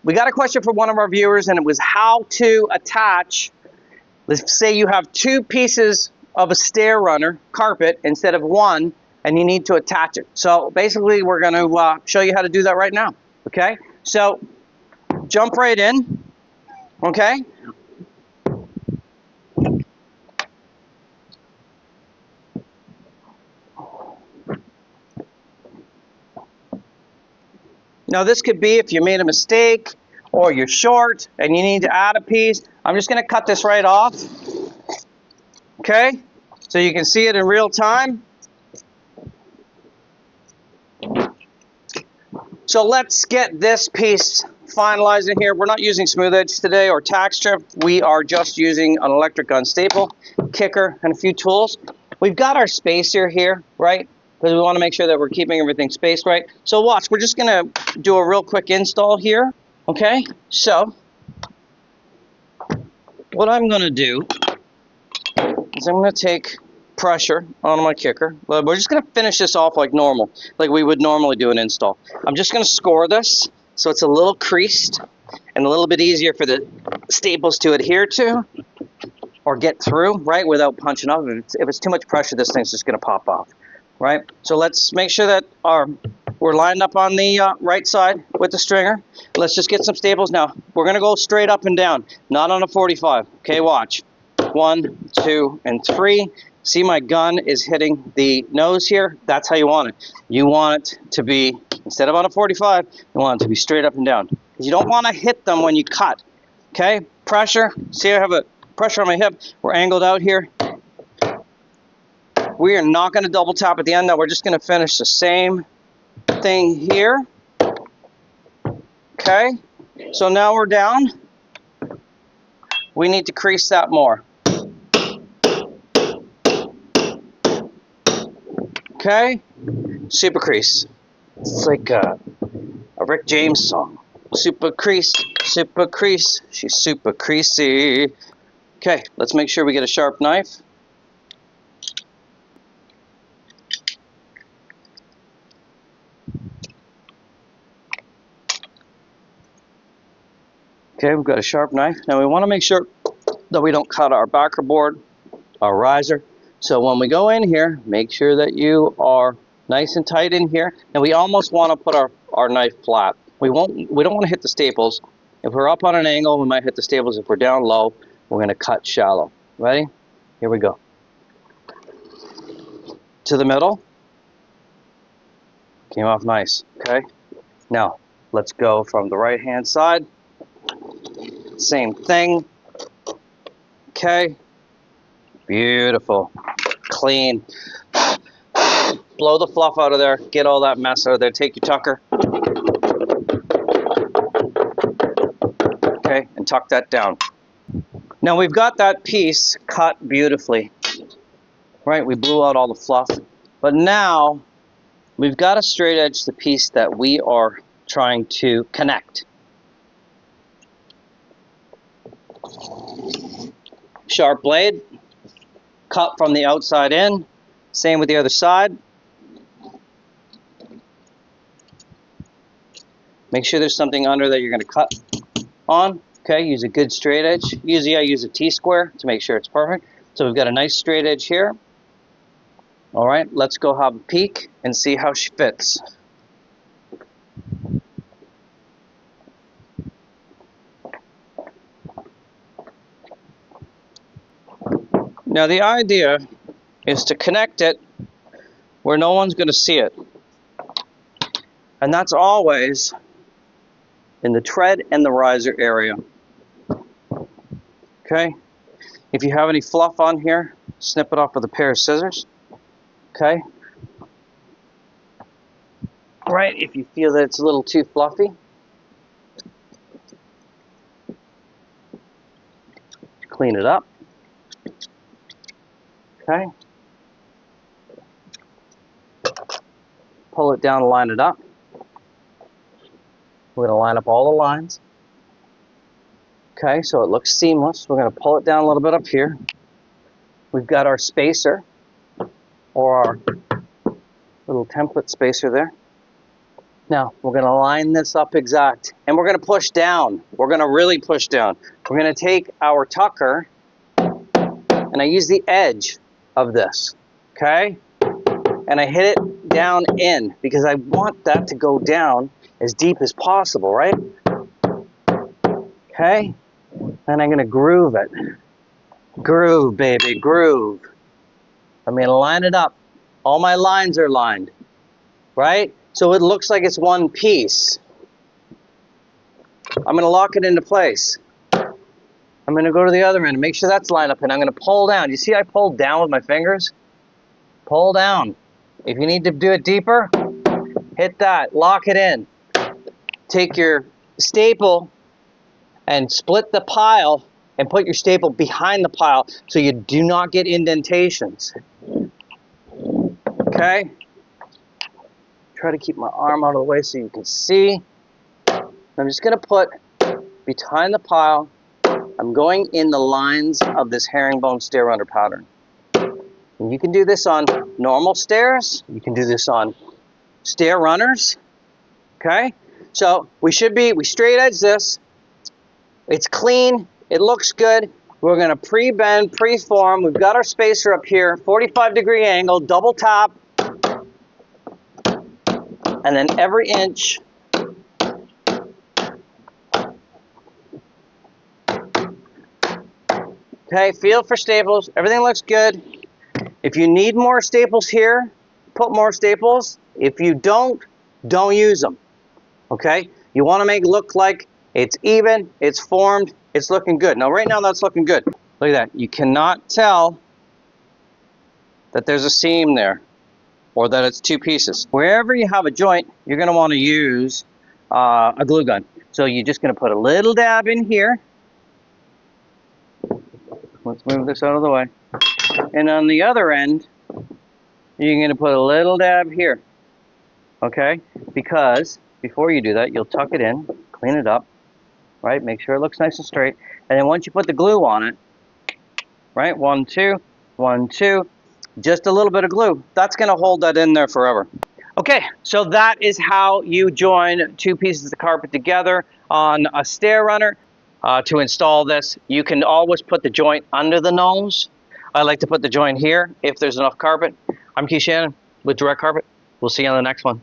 we got a question from one of our viewers, and it was how to attach, let's say you have 2 pieces of a stair runner carpet instead of 1, and you need to attach it. So basically, we're going to show you how to do that right now. Okay, so jump right in. Okay. Now this could be if you made a mistake or you're short and you need to add a piece. I'm just going to cut this right off. Okay, so you can see it in real time. So let's get this piece finalized in here. We're not using smooth edge today or tack strip. We are just using an electric gun staple, kicker, and a few tools. We've got our spacer here, right? Because we want to make sure that we're keeping everything spaced right. So watch, we're just going to do a real quick install here. Okay, so what I'm going to do is I'm going to take pressure on my kicker. But we're just going to finish this off like normal, like we would normally do an install. I'm just going to score this so it's a little creased and a little bit easier for the staples to adhere to or get through, right, without punching up. If it's too much pressure, this thing's just going to pop off. Right, so let's make sure that we're lined up on the right side with the stringer. Let's just get some staples now. We're going to go straight up and down, not on a 45. Okay, watch. 1, 2, and 3. See, my gun is hitting the nose here. That's how you want it. You want it to be, instead of on a 45, you want it to be straight up and down. You don't want to hit them when you cut. Okay, pressure. See, I have a pressure on my hip. We're angled out here. We are not going to double tap at the end. Now we're just going to finish the same thing here. Okay, so now we're down. We need to crease that more. Okay, super crease. It's like a Rick James song. Super crease, she's super creasy. Okay, let's make sure we get a sharp knife. Okay, we've got a sharp knife. Now we want to make sure that we don't cut our backer board, our riser. So when we go in here, make sure that you are nice and tight in here. And we almost want to put our knife flat. We don't want to hit the staples. If we're up on an angle, we might hit the staples. If we're down low, we're going to cut shallow. Ready? Here we go. To the middle. Came off nice. Okay. Now let's go from the right hand side. Same thing. Okay. Beautiful. Clean. Blow the fluff out of there. Get all that mess out of there. Take your tucker. Okay, and tuck that down. Now we've got that piece cut beautifully. Right, we blew out all the fluff. But now we've got to straight edge the piece that we are trying to connect. Sharp blade, cut from the outside in, same with the other side. Make sure there's something under that you're going to cut on. Okay, use a good straight edge. Usually I use a T-square to make sure it's perfect. So we've got a nice straight edge here. All right, let's go have a peek and see how she fits. Now the idea is to connect it where no one's going to see it. And that's always in the tread and the riser area. Okay? If you have any fluff on here, snip it off with a pair of scissors. Okay? Right, if you feel that it's a little too fluffy. Clean it up. Okay. Pull it down and line it up. We're going to line up all the lines. Okay, so it looks seamless. We're going to pull it down a little bit up here. We've got our spacer, or our little template spacer there. Now, we're going to line this up exact, and we're going to push down. We're going to really push down. We're going to take our tucker, and I use the edge of this, okay? And I hit it down in, because I want that to go down as deep as possible, right? Okay? And I'm going to groove it. Groove, baby, groove. I'm going to line it up. All my lines are lined, right? So it looks like it's one piece. I'm going to lock it into place. I'm going to go to the other end and make sure that's lined up, and I'm going to pull down. You see I pulled down with my fingers? Pull down. If you need to do it deeper, hit that, lock it in. Take your staple and split the pile and put your staple behind the pile so you do not get indentations. Okay? Try to keep my arm out of the way so you can see. I'm just going to put behind the pile. I'm going in the lines of this herringbone stair runner pattern. And you can do this on normal stairs. You can do this on stair runners. Okay? So we straight edge this. It's clean. It looks good. We're going to pre-bend, pre-form. We've got our spacer up here, 45-degree angle, double tap. And then every inch. Okay, feel for staples. Everything looks good. If you need more staples here, put more staples. If you don't use them. Okay? You want to make it look like it's even, it's formed, it's looking good. Now, right now, that's looking good. Look at that. You cannot tell that there's a seam there or that it's two pieces. Wherever you have a joint, you're going to want to use a glue gun. So you're just going to put a little dab in here. Let's move this out of the way. And on the other end, you're going to put a little dab here. Okay? Because before you do that, you'll tuck it in, clean it up, right? Make sure it looks nice and straight. And then once you put the glue on it, right? 1, 2, 1, 2, just a little bit of glue. That's going to hold that in there forever. Okay, so that is how you join two pieces of carpet together on a stair runner. To install this, you can always put the joint under the nose. I like to put the joint here if there's enough carpet. I'm Shannon with Direct Carpet. We'll see you on the next one.